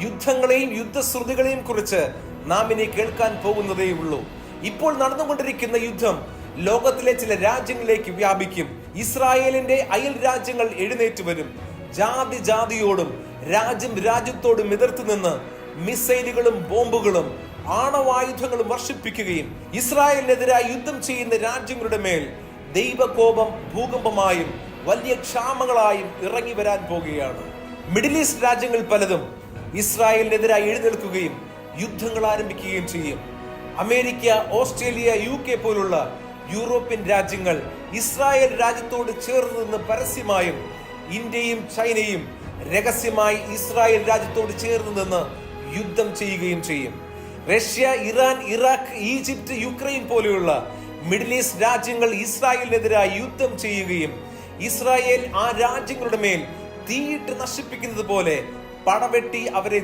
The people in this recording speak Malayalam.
യുദ്ധങ്ങളെയും യുദ്ധശ്രുതികളെയും കുറിച്ച് നാം ഇനി കേൾക്കാൻ പോകുന്നതേ ഉള്ളൂ. ഇപ്പോൾ നടന്നുകൊണ്ടിരിക്കുന്ന യുദ്ധം ലോകത്തിലെ ചില രാജ്യങ്ങളിലേക്ക് വ്യാപിക്കും. ഇസ്രായേലിന്റെ അയൽ രാജ്യങ്ങൾ എഴുന്നേറ്റ് വരും. ജാതി ജാതിയോടും രാജ്യം രാജ്യത്തോടും എതിർത്ത് നിന്ന് മിസൈലുകളും ബോംബുകളും ആണവായുധങ്ങളും വർഷിപ്പിക്കുകയും ഇസ്രായേലിനെതിരായി യുദ്ധം ചെയ്യുന്ന രാജ്യങ്ങളുടെ മേൽ ദൈവകോപം ഭൂകമ്പമായും വലിയ ക്ഷാമങ്ങളായും ഇറങ്ങി വരാൻ പോകുകയാണ്. മിഡിൽ ഈസ്റ്റ് രാജ്യങ്ങൾ പലതും ഇസ്രായേലിനെതിരായി എഴുന്നേൽക്കുകയും യുദ്ധങ്ങൾ ആരംഭിക്കുകയും ചെയ്യും. അമേരിക്ക, ഓസ്ട്രേലിയ, UK പോലുള്ള യൂറോപ്യൻ രാജ്യങ്ങൾ ഇസ്രായേൽ രാജ്യത്തോട് ചേർന്ന് നിന്ന് പരസ്യമായും ഇന്ത്യയും ചൈനയും രഹസ്യമായി ഇസ്രായേൽ രാജ്യത്തോട് ചേർന്ന് നിന്ന് യുദ്ധം ചെയ്യുകയും ചെയ്യും. Russia, Iran, Iraq, Egypt, Ukraine പോലെയുള്ള മിഡിൽ ഈസ്റ്റ് രാജ്യങ്ങൾ ഇസ്രായേലിനെതിരായി യുദ്ധം ചെയ്യുകയും ഇസ്രായേൽ ആ രാജ്യങ്ങളുടെ മേൽ തീയിട്ട് നശിപ്പിക്കുന്നത് പോലെ പടവെട്ടി അവരെ